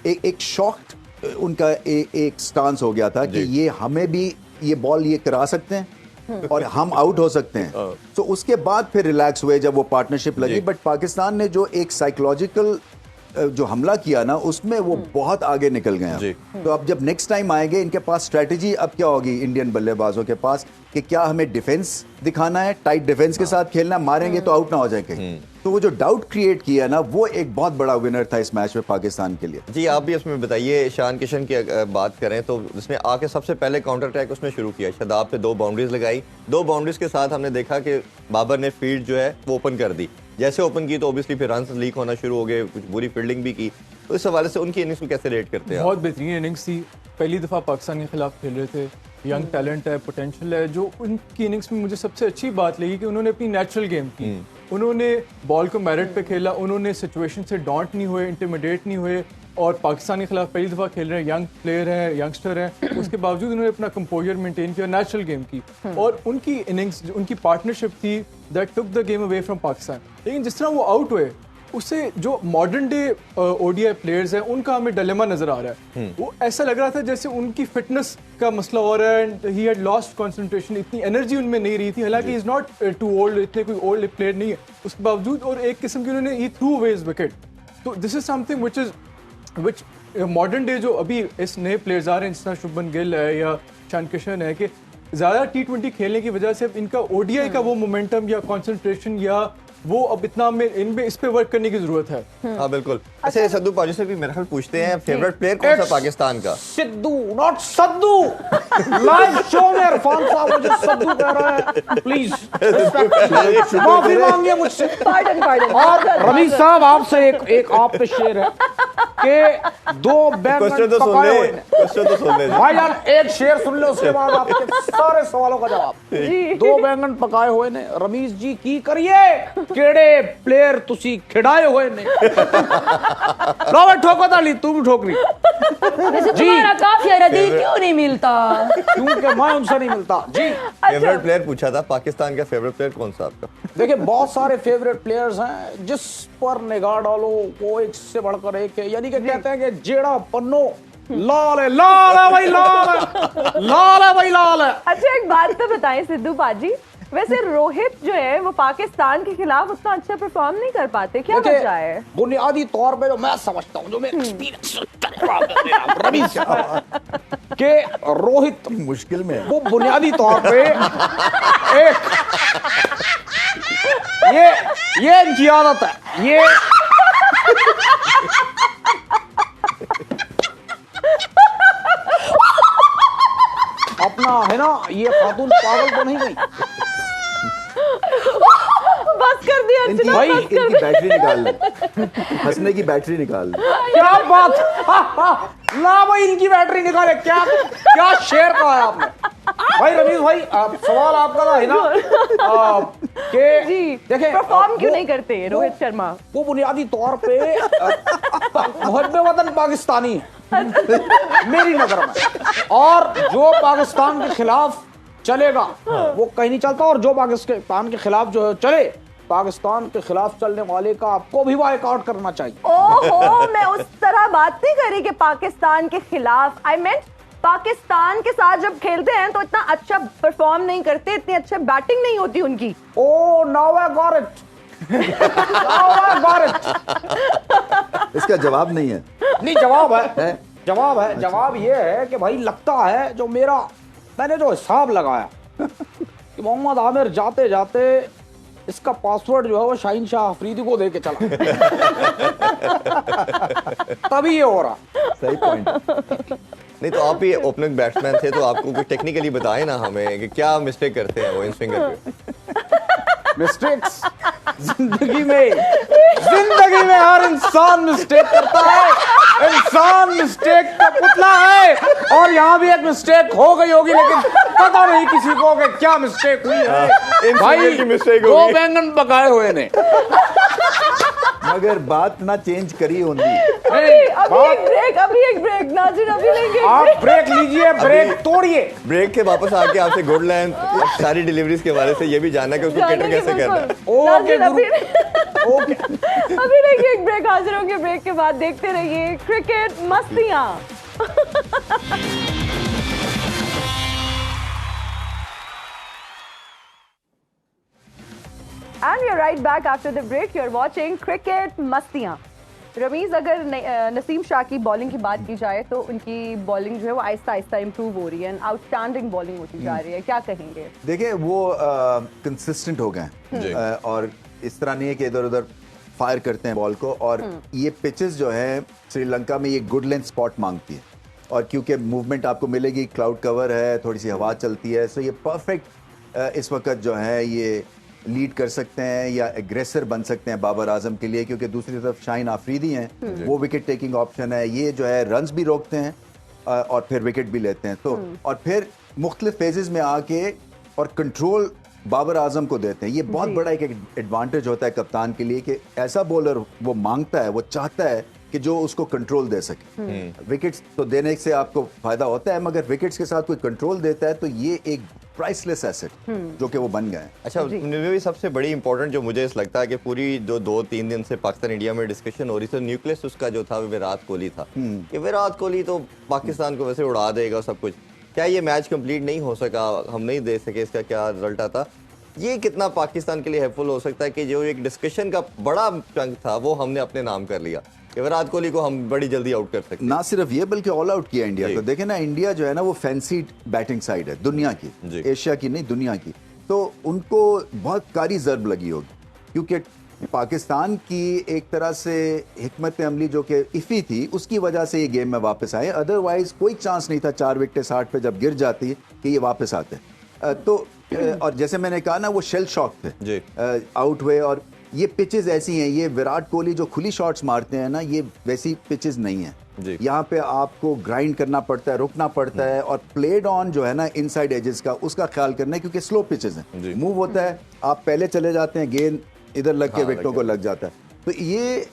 एक शॉक्ड उनका एक स्टांस हो गया था कि ये हमें भी ये बॉल ये करा सकते हैं और हम आउट हो सकते हैं। तो उसके बाद फिर रिलैक्स हुए जब वो पार्टनरशिप लगी। बट पाकिस्तान ने जो एक साइकोलॉजिकल जो हमला किया ना, उसमें वो बहुत आगे निकल गए। तो अब जब नेक्स्ट टाइम आएंगे, इनके पास स्ट्रेटजी अब क्या होगी इंडियन बल्लेबाजों के पास कि क्या हमें डिफेंस दिखाना है, टाइट डिफेंस के साथ खेलना, मारेंगे तो आउट ना हो जाए कहीं। तो वो जो डाउट क्रिएट किया ना, वो एक बहुत बड़ा विनर था इस मैच में पाकिस्तान के लिए। जी, आप भी इसमें बताइए। ईशान किशन की बात करें तो उसने आके सबसे पहले काउंटर अटैक उसने शुरू किया, शादाब पे 2 बाउंड्रीज लगाई। 2 बाउंड्रीज के साथ हमने देखा कि बाबर ने फील्ड जो है वो ओपन कर दी। जैसे ओपन की तो ऑब्वियसली फिर रन लीक होना शुरू हो गए, कुछ बुरी फील्डिंग भी की। तो इस हवाले से उनकी इनिंग्स को कैसे रेट करते हैं? बहुत बेहतरीन इनिंग्स थी। पहली दफ़ा पाकिस्तान के खिलाफ खेल रहे थे, यंग टैलेंट है, पोटेंशियल है। जो उनकी इनिंग्स में मुझे सबसे अच्छी बात लगी कि उन्होंने अपनी नेचुरल गेम की। उन्होंने बॉल को मेरिट पे खेला, उन्होंने सिचुएशन से डॉन्ट नहीं हुए, इंटिमिडेट नहीं हुए। और पाकिस्तान के खिलाफ पहली दफ़ा खेल रहे हैं, यंग प्लेयर हैं, यंगस्टर हैं, उसके बावजूद उन्होंने अपना कंपोजर मेंटेन किया, नेचुरल गेम की। और उनकी इनिंग्स, उनकी पार्टनरशिप थी that took the game away from Pakistan. लेकिन जिस तरह वो आउट हुए, उससे जो मॉडर्न डे ओडीआई प्लेयर्स हैं उनका हमें डिलेमा नजर आ रहा है। वो ऐसा लग रहा था जैसे उनकी फिटनेस का मसला हो रहा है and he had lost concentration, इतनी एनर्जी उनमें नहीं रही थी। हालांकि इज नॉट टू ओल्ड, इतने कोई ओल्ड प्लेयर नहीं है उसके बावजूद, और एक किस्म की उन्होंने ही थ्रू अवे हिज विकेट। तो this is something which modern day जो अभी इस नए प्लेयर्स आ रहे हैं, जिस तरह शुभमन गिल है या ईशान किशन है, कि ज़्यादा T20 खेलने की वजह से अब इनका ओडीआई का वो मोमेंटम या कंसंट्रेशन या वो अब इतना में इनमें इस पे वर्क करने की जरूरत है। हाँ बिल्कुल। अच्छा, सद्दू पाजी से भी मेरे ख्याल पूछते हैं फेवरेट प्लेयर कौन सा पाकिस्तान का? Sidhu not Saddu. Live show में इरफान साहब मुझे सद्दू कह रहा है, प्लीज माफी मांगिए मुझसे। पार्डन और रमीज साहब आपसे एक आप पे शेर है कि 2 बैंगन क्वेश्चन तो सुन पकाए ले, हुए हैं। क्वेश्चन तो सुन ले। भाईजान एक शेर सुन लो, उसके बाद आपके सारे सवालों का जवाब। 2 बैंगन पकाए हुए ने, रमीज जी की करिए ਕਿਹੜੇ ਪਲੇਅਰ ਤੁਸੀਂ ਖਿਡਾਏ ਹੋਏ ਨੇ लो भाई ठोको ताली तू भी ठोक रही वैसे तुम्हारा काफिया रदी क्यों नहीं मिलता? क्योंकि मैं उनसे नहीं मिलता जी। फेवरेट प्लेयर पूछा था, पाकिस्तान का फेवरेट प्लेयर कौन सा आपका? देखिए बहुत सारे फेवरेट प्लेयर्स हैं, जिस पर निगाह डालो वो एक से बढ़कर एक है। यानी कि कहते हैं कि जेड़ा पन्नो लाल है, लाल है भाई, लाल है, लाल है भाई, लाल है। अच्छा एक बात तो बताएं सिद्धू पाजी, वैसे रोहित जो है वो पाकिस्तान के खिलाफ उतना अच्छा परफॉर्म नहीं कर पाते, क्या वजह है? बुनियादी तौर पे जो मैं समझता हूँ, जो मेरा एक्सपीरियंस रवीश के रोहित मुश्किल में वो बुनियादी तौर पे एक ये इनकी आदत है, ये अपना है ना, ये खातून पागल तो नहीं गई। बस कर दिया अर्चना, भाई, बस कर इनकी बैटरी निकाल ले, हंसने की बैटरी निकाल ले। क्या बात, ला भाई इनकी बैटरी निकाले, क्या क्या शेर कहा है आपने भाई। रवीश भाई सवाल आपका था है ना कि जी देखें परफॉर्म क्यों नहीं करते रोहित शर्मा? वो बुनियादी तौर पे मुहब्बे वतन पाकिस्तानी है मेरी नजर में, और जो पाकिस्तान के खिलाफ चलेगा वो कहीं नहीं चलता, और जो पाकिस्तान के खिलाफ जो चले, पाकिस्तान के खिलाफ चलने वाले का आपको भी बायकॉट करना चाहिए। ओहो, मैं उस तरह बात नहीं कर रही कि पाकिस्तान के खिलाफ, आई मीant पाकिस्तान के साथ जब खेलते हैं तो इतना अच्छा परफॉर्म नहीं करते, इतनी अच्छी बैटिंग नहीं होती उनकी। Oh now I got it, now I got it. इसका जवाब नहीं है। नहीं जवाब है, जवाब है, जवाब ये है कि भाई लगता है जो मैंने जो हिसाब लगाया कि मोहम्मद आमिर जाते जाते इसका पासवर्ड जो है वो शाहीन शाह अफरीदी को दे के चला तभी ये हो रहा। सही पॉइंट। नहीं तो आप भी ओपनिंग बैट्समैन थे, तो आपको कुछ टेक्निकली बताए ना हमें कि क्या मिस्टेक करते हैं वो इन स्विंगर पे। मिस्टेक्स जिंदगी में हर इंसान मिस्टेक करता है, इंसान मिस्टेक का पुतला है, और यहाँ भी एक मिस्टेक हो गई होगी, लेकिन पता नहीं किसी को कि क्या मिस्टेक हुई है। भाई दो बैंगन पकाए हुए ने, मगर बात ना चेंज करी होंगी। अभी एक ब्रेक नाज़रीन, अभी लेंगे आप ब्रेक लीजिए, ब्रेक तोड़िए। ब्रेक के वापस आके आपसे गुड लैंड सारी डिलीवरीज के बारे से ये भी जानना कि उसको कैटर कैसे करना है। ओके ओके, अभी लेंगे एक ब्रेक, हाजिर होंगे ब्रेक के बाद। देखते रहिए cricket मस्तियां। And you're right back after the break. You're watching Cricket मस्तियां। रमीज, अगर नसीम शाह की बॉलिंग की बात की जाए तो उनकी बॉलिंग जो है वो आहिस्ता आहिस्ता इंप्रूव हो रही है, आउटस्टैंडिंग बॉलिंग होती जा रही है, क्या कहेंगे? देखिए वो कंसिस्टेंट हो गए और इस तरह नहीं है कि इधर उधर फायर करते हैं बॉल को, और ये पिचेस जो है श्रीलंका में ये गुड लेंथ स्पॉट मांगती है, और क्योंकि मूवमेंट आपको मिलेगी, क्लाउड कवर है, थोड़ी सी हवा चलती है, सो ये परफेक्ट इस वक्त जो है ये लीड कर सकते हैं या एग्रेसर बन सकते हैं बाबर आजम के लिए, क्योंकि दूसरी तरफ शाहीन आफरीदी हैं, वो विकेट टेकिंग ऑप्शन है, ये जो है रन्स भी रोकते हैं और फिर विकेट भी लेते हैं, तो और फिर मुख्तलिफ फेजेस में आके और कंट्रोल बाबर आजम को देते हैं। ये बहुत बड़ा एक एडवांटेज होता है कप्तान के लिए कि ऐसा बॉलर वो मांगता है, वो चाहता है कि जो उसको कंट्रोल दे सके। विकेट्स तो देने से आपको फायदा होता है, मगर विकेट्स के साथ कोई कंट्रोल देता है तो ये एक प्राइसलेस एसेट जो कि वो बन गए। अच्छा, भी सबसे बड़ी इंपॉर्टेंट जो मुझे लगता है कि पूरी जो 2-3 दिन से पाकिस्तान इंडिया में डिस्कशन हो रही थी, न्यूक्लियस उसका जो था विराट कोहली था कि विराट कोहली तो पाकिस्तान को वैसे उड़ा देगा सब कुछ। क्या ये मैच कंप्लीट नहीं हो सका, हम नहीं दे सके, इसका क्या रिजल्ट आता? ये कितना पाकिस्तान के लिए हेल्पफुल हो सकता है कि जो एक डिस्कशन का बड़ा चंक था वो हमने अपने नाम कर लिया कि विराट कोहली को हम बड़ी जल्दी आउट कर सकते हैं। ना सिर्फ ये बल्कि ऑल आउट किया इंडिया को। देखें ना, इंडिया जो है ना वो फैंसी बैटिंग साइड है दुनिया की, एशिया की नहीं दुनिया की, तो उनको बहुत कारी ज़र्ब लगी होगी, क्योंकि पाकिस्तान की एक तरह से हिकमत अमली जो कि इफ़ी थी उसकी वजह से ये गेम में वापस आए, अदरवाइज कोई चांस नहीं था 4 विकेटें 60 पे जब गिर जाती कि ये वापस आते। तो और जैसे मैंने कहा ना वो शेल शॉक थे, आउट हुए, और ये पिचेस ऐसी हैं, ये विराट कोहली जो खुली शॉट्स मारते हैं ना, ये वैसी पिचेस नहीं है। यहाँ पे आपको ग्राइंड करना पड़ता है, रुकना पड़ता है, और प्लेड ऑन जो है ना इनसाइड एजेस का, उसका ख्याल करना है, क्योंकि स्लो पिचेस हैं, मूव होता है, आप पहले चले जाते हैं, गेंद इधर लग के विकेटों को लग जाता है। तो ये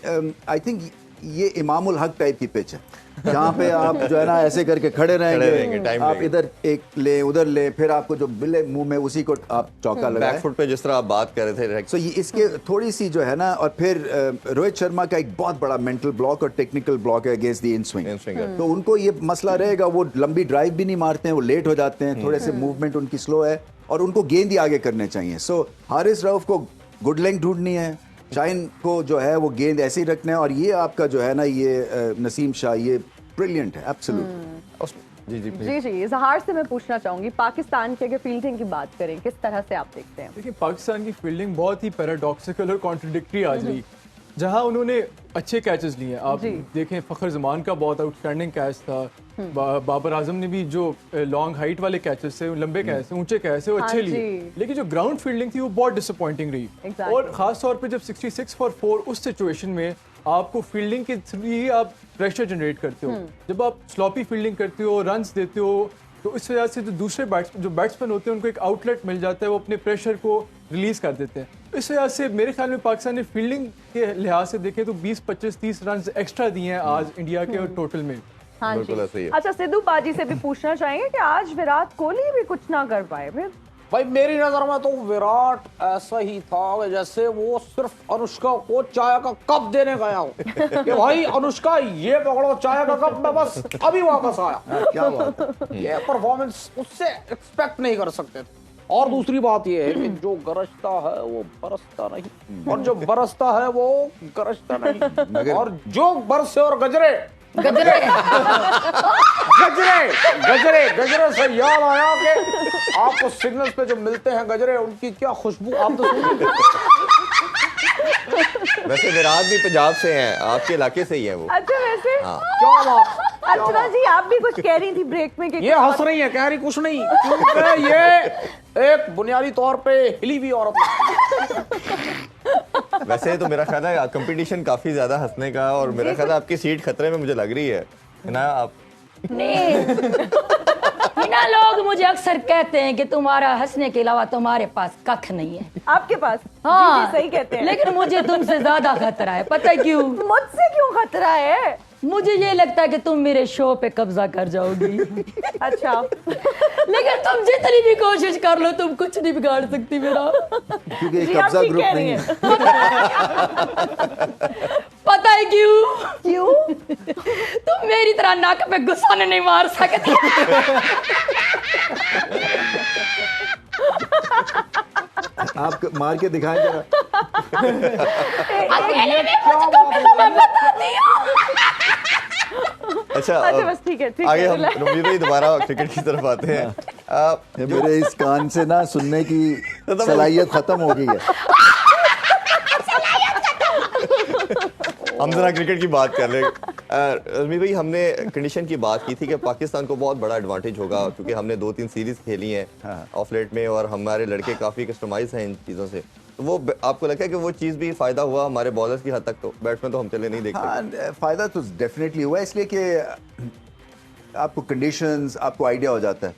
आई थिंक ये इमामुल हक टाइप की पिच है, जहाँ पे आप जो है ना ऐसे करके खड़े रहेंगे, आप इधर एक ले उधर ले, फिर आपको जो बिले मुंह में उसी को आप चौका लगाए। बैक फुट पे जिस तरह आप बात कर रहे थे, तो ये इसके थोड़ी सी जो है ना, और फिर रोहित शर्मा का एक बहुत बड़ा मेंटल ब्लॉक और टेक्निकल ब्लॉक है अगेंस्ट द इन स्विंग। तो उनको ये मसला रहेगा, वो लंबी ड्राइव भी नहीं मारते हैं, वो लेट हो जाते हैं, थोड़े से मूवमेंट उनकी स्लो है, और उनको गेंद ही आगे करने चाहिए। सो हारिस रऊफ को गुड लेंथ ढूंढनी है, शाइन को जो है वो गेंद ऐसे ही रखना है, और ये आपका जो है ना ये नसीम शाह ये ब्रिलियंट है एब्सोल्यूट। जी इजहार से मैं पूछना चाहूंगी, पाकिस्तान की अगर फील्डिंग की बात करें, किस तरह से आप देखते हैं? देखिए, पाकिस्तान की फील्डिंग बहुत ही पैराडॉक्सिकल और कॉन्ट्रडिक्टरी आज रही, जहां उन्होंने अच्छे कैचेस लिए। आप देखें, फखर जमान का बहुत आउटस्टैंडिंग कैच था, बाबर आजम ने भी जो लॉन्ग हाइट वाले कैचेस थे, लंबे कैच थे, ऊंचे कैच थे, वो अच्छे लिए। लेकिन जो ग्राउंड फील्डिंग थी वो बहुत डिसअपॉइंटिंग रही। और खास तौर पे जब 66 फॉर 4 उस सिचुएशन में आपको फील्डिंग के थ्रू ही आप प्रेशर जनरेट करते हो। जब आप स्लॉपी फील्डिंग करते हो, रन्स देते हो, तो इस वजह से जो दूसरे बैट्समैन होते हैं उनको एक आउटलेट मिल जाता है, वो अपने प्रेशर को रिलीज कर देते हैं। इस वजह से मेरे ख्याल में पाकिस्तान ने फील्डिंग के लिहाज से देखें तो 20, 25, 30 रन एक्स्ट्रा दिए हैं आज इंडिया के टोटल में। हाँ जी। अच्छा, सिद्धू पाजी से भी पूछना चाहेंगे कि आज विराट कोहली भी कुछ ना कर पाए फिर? भाई मेरी नजर में तो विराट ऐसा ही था जैसे वो सिर्फ अनुष्का को चाय का कप देने गया हो कि भाई अनुष्का ये पकड़ो चाय का कप, मैं बस अभी वापस आया। क्या बात, ये परफॉर्मेंस उससे एक्सपेक्ट नहीं कर सकते थे। और दूसरी बात ये है कि जो गरजता है वो बरसता नहीं, और जो बरसता है वो गरजता नहीं, और जो बरसे और गजरे गजरे गजरे गजरे गजरे से याद आया कि आपको सिग्नल्स पे जो मिलते हैं गजरे, उनकी क्या खुशबू आप तो सुनिए। वैसे विराट भी पंजाब से हैं, आपके इलाके से ही है वो। अच्छा, वैसे क्या बात। अच्छा जी, आप भी कुछ कह रही थी ब्रेक में कि ये हंस रही है, कह रही कुछ नहीं, क्योंकि ये एक बुनियादी तौर पे हिली हुई औरत। वैसे तो मेरा ख्याल है कंपटीशन काफी ज्यादा हंसने का, और मेरा ख्याल है आपकी सीट खतरे में मुझे लग रही है ना। आप नहीं ना, लोग मुझे अक्सर कहते हैं कि तुम्हारा हंसने के अलावा तुम्हारे पास कख नहीं है। आपके पास? हाँ, जी, सही कहते हैं। लेकिन मुझे तुमसे ज्यादा खतरा है, पता है क्यों? मुझसे क्यों खतरा है? मुझे ये लगता है कि तुम मेरे शो पे कब्जा कर जाओगी। अच्छा, लेकिन तुम जितनी भी कोशिश कर लो, तुम कुछ नहीं बिगाड़ सकती मेरा, क्योंकि एक कब्जा ग्रुप नहीं है। पता है क्यों? क्यों? तुम मेरी तरह नाक पे गुस्सा नहीं मार सकती। आप मार के दिखाएं जरा। अकेले में मुझको मिलो, मैं बताती हूँ। अच्छा, बस ठीक है, आगे हम रमवीर भाई दोबारा क्रिकेट की तरफ आते हैं। मेरे इस कान से ना सुनने की सलाहियत खत्म हो गई है। हम जरा क्रिकेट की बात कर रहे हैं। रमवीर भाई, हमने कंडीशन की बात की थी कि पाकिस्तान को बहुत बड़ा एडवांटेज होगा, क्योंकि हमने 2-3 सीरीज खेली हैं ऑफ लेट में, और हमारे लड़के काफी कस्टमाइज हैं इन चीजों से। तो वो आपको लगता है कि वो चीज़ भी फायदा हुआ हमारे बॉलर्स की हद तक? तो बैट्समैन तो हम चले नहीं देखते। हाँ, फायदा तो डेफिनेटली हुआ, इसलिए कि आपको कंडीशंस, आपको आइडिया हो जाता है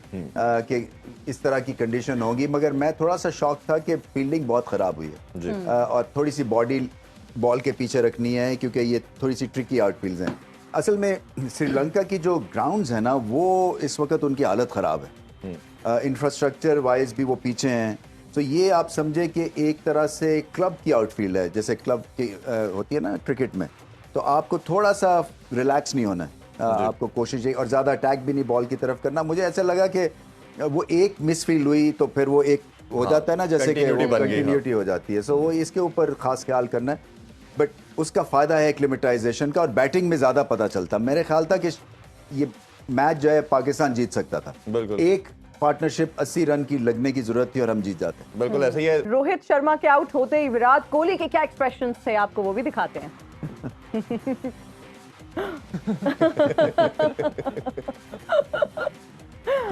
कि इस तरह की कंडीशन होगी। मगर मैं थोड़ा सा शॉक था कि फील्डिंग बहुत ख़राब हुई है, और थोड़ी सी बॉडी बॉल के पीछे रखनी है, क्योंकि ये थोड़ी सी ट्रिकी आउटफील्ड्स हैं। असल में श्रीलंका की जो ग्राउंड्स हैं ना, वो इस वक्त उनकी हालत ख़राब है, इंफ्रास्ट्रक्चर वाइज भी वो पीछे हैं। तो ये आप समझे कि एक तरह से क्लब की आउटफील्ड है, जैसे क्लब की होती है ना क्रिकेट में। तो आपको थोड़ा सा रिलैक्स नहीं होना है, आपको कोशिश है, और ज़्यादा अटैक भी नहीं बॉल की तरफ करना। मुझे ऐसा लगा कि वो एक मिसफील्ड हुई तो फिर वो एक हो जाता है ना, जैसे कि कंटिन्यूटी हो जाती है। सो वो इसके ऊपर खास ख्याल करना है, बट उसका फ़ायदा है एक्लिमेटाइजेशन का, और बैटिंग में ज़्यादा पता चलता। मेरे ख्याल था कि ये मैच जो है पाकिस्तान जीत सकता था। बिल्कुल, एक पार्टनरशिप 80 रन की लगने की जरूरत थी और हम जीत जाते। बिल्कुल ऐसा ही है। रोहित शर्मा के आउट होते ही विराट कोहली के क्या एक्सप्रेशंस थे, आपको वो भी दिखाते हैं।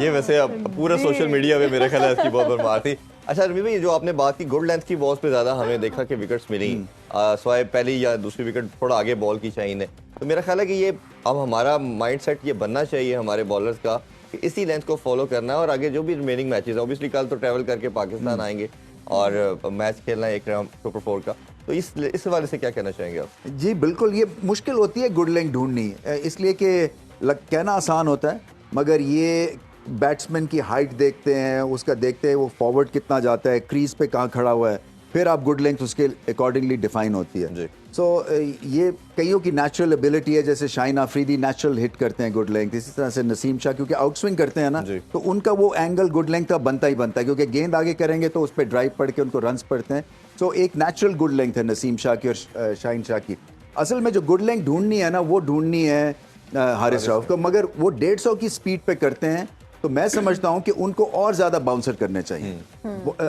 ये वैसे अब पूरा सोशल मीडिया पे मेरे ख्याल है इसकी बहुत बरमार थी। अच्छा रमी भाई, जो आपने बात की गुड लेंथ की बॉल्स पे ज्यादा हमें देखा कि विकेट्स मिली, स्वाय पहली या दूसरी विकेट थोड़ा आगे बॉल की शाइन है। तो मेरा ख्याल है कि ये अब हमारा माइंडसेट ये बनना चाहिए हमारे बॉलर्स का कि इसी लेंथ को फॉलो करना है, और आगे जो भी रिमेनिंग मैचेस है, ऑब्वियसली कल तो ट्रैवल करके पाकिस्तान आएंगे, और मैच खेलना एक राउंड सुपर 4 का, तो इस हवाले से क्या कहना चाहेंगे आप? जी बिल्कुल, ये मुश्किल होती है गुड लेंथ ढूंढनी, इसलिए कि कहना आसान होता है, मगर ये बैट्समैन की हाइट देखते हैं, उसका देखते हैं वो फॉरवर्ड कितना जाता है, क्रीज पे कहाँ खड़ा हुआ है, फिर आप गुड लेंथ उसके अकॉर्डिंगली डिफाइन होती है। सो ये कईयों की नेचुरल एबिलिटी है, जैसे शाहीन आफरीदी नेचुरल हिट करते हैं गुड लेंथ, इसी तरह से नसीम शाह क्योंकि आउट स्विंग करते हैं ना, तो उनका वो एंगल गुड लेंथ का बनता ही बनता है, क्योंकि गेंद आगे करेंगे तो उस पर ड्राइव पड़ के उनको रन्स पड़ते हैं। सो एक नेचुरल गुड लेंथ है नसीम शाह की और शाहीन शाह की। असल में जो गुड लेंथ ढूंढनी है ना, वो ढूंढनी है हारिस रऊफ को, मगर वो 150 की स्पीड पे करते हैं, तो मैं समझता हूं कि उनको और ज्यादा बाउंसर करने चाहिए।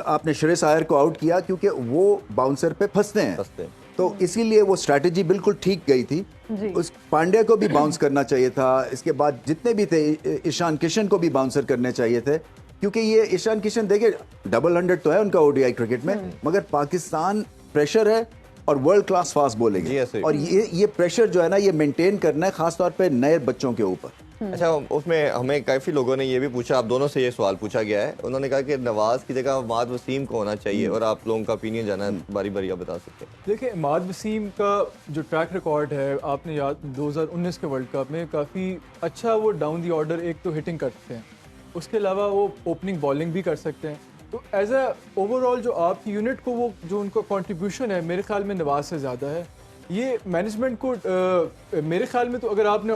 आपने श्रेयस अय्यर को आउट किया क्योंकि वो बाउंसर पे फंसते हैं, तो इसीलिए वो स्ट्रैटेजी बिल्कुल ठीक गई थी। उस पांड्या को भी बाउंस करना चाहिए था, इसके बाद जितने भी थे ईशान किशन को भी बाउंसर करने चाहिए थे, क्योंकि ये ईशान किशन देखे डबल 100 तो है उनका ओडीआई क्रिकेट में, मगर पाकिस्तान प्रेशर है और वर्ल्ड क्लास फास्ट बॉलिंग है, और ये प्रेशर जो है ना, ये मेंटेन करना है खासतौर पे नए बच्चों के ऊपर। अच्छा, उसमें हमें काफ़ी लोगों ने ये भी पूछा, आप दोनों से ये सवाल पूछा गया है, उन्होंने कहा कि नवाज की जगह इमाद वसीम को होना चाहिए, और आप लोगों का ओपिनियन जाना है, बारी बारी आप बता सकते हैं। देखिए, इमाद वसीम का जो ट्रैक रिकॉर्ड है, आपने याद 2019 के वर्ल्ड कप में काफ़ी अच्छा वो डाउन दी ऑर्डर एक तो हिटिंग करते हैं, उसके अलावा वो ओपनिंग बॉलिंग भी कर सकते हैं, तो एज ए ओवरऑल जो आपकी यूनिट को वो जो उनका कंट्रीब्यूशन है मेरे ख्याल में नवाज से ज़्यादा है। ये मैनेजमेंट को मेरे ख्याल में तो अगर आपने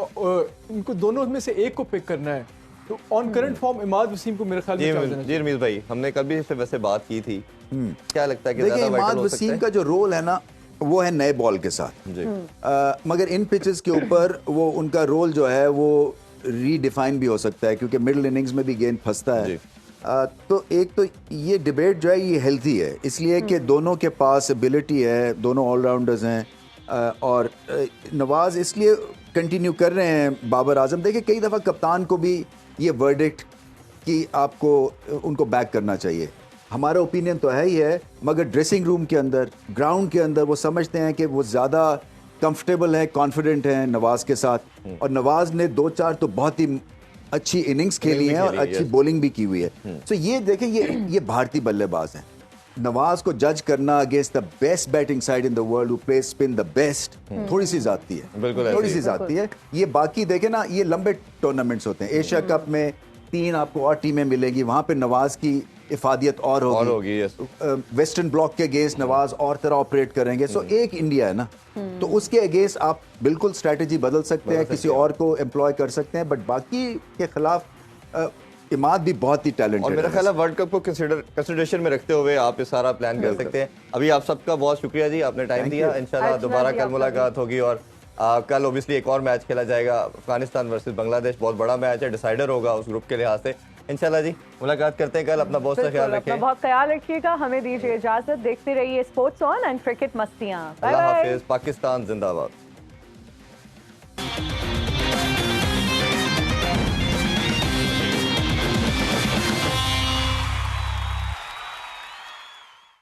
इनको दोनों में से एक को पिक करना है तो on current form Imad Wasim को मेरे ख्याल में। जी रमीज भाई, हमने कल भी इससे वैसे बात की थी, क्या लगता है कि देखिए इमाद वसीम का जो रोल है ना, वो है नए बॉल के साथ, मगर इन पिचेस के ऊपर वो उनका रोल जो है वो रीडिफाइन भी हो सकता है, क्योंकि मिडिल इनिंग्स में भी गेंद फंसता है। तो एक तो ये डिबेट जो है ये हेल्थी है, इसलिए कि दोनों के पास एबिलिटी है, दोनों ऑलराउंडर्स हैं, और नवाज इसलिए कंटिन्यू कर रहे हैं बाबर आजम। देखिए कई दफ़ा कप्तान को भी ये वर्डिक्ट कि आपको उनको बैक करना चाहिए, हमारा ओपिनियन तो है ही है, मगर ड्रेसिंग रूम के अंदर, ग्राउंड के अंदर वो समझते हैं कि वो ज़्यादा कंफर्टेबल है, कॉन्फिडेंट हैं नवाज के साथ, और नवाज ने 2-4 तो बहुत ही अच्छी इनिंग्स खेली हैं और अच्छी बॉलिंग भी की हुई है। तो ये देखें, ये भारतीय बल्लेबाज हैं, नवाज को जज करना against the best batting side in the world who plays spin the best, थोड़ी सी जाती है, थोड़ी सी जाती है। ये बाकी देखे ना, ये लंबे टूर्नामेंट्स होते हैं, एशिया कप में 3 आपको और टीमें मिलेंगी, वहां पे नवाज की इफादियत और होगी, वेस्टर्न ब्लॉक के अगेंस्ट नवाज और तरह ऑपरेट करेंगे। सो एक इंडिया है ना, तो उसके अगेंस्ट आप बिल्कुल स्ट्रेटजी बदल सकते हैं, किसी और को एम्प्लॉय कर सकते हैं, बट बाकी के खिलाफ इमाद भी बहुत ही टैलेंटेड है। और मेरा ख्याल है वर्ल्ड कप को कंसिडरेशन में रखते हुए आप ये सारा प्लान कर सकते हैं। अभी आप सबका बहुत शुक्रिया जी, आपने टाइम दिया। इंशाल्लाह दोबारा कल मुलाकात होगी, और कल ओबियसली एक और मैच खेला जाएगा, अफगानिस्तान वर्सेस बांग्लादेश, बहुत बड़ा मैच है, डिसाइडर होगा उस ग्रुप के लिहाज से। इंशाल्लाह जी मुलाकात करते हैं कल, अपना बहुत सा ख्याल रखें, बहुत ख्याल रखिएगा, हमें दीजिए इजाजत, देखते रहिए स्पोर्ट्स ऑन एंड क्रिकेट मस्तियां। अल्लाह हाफिज, पाकिस्तान जिंदाबाद।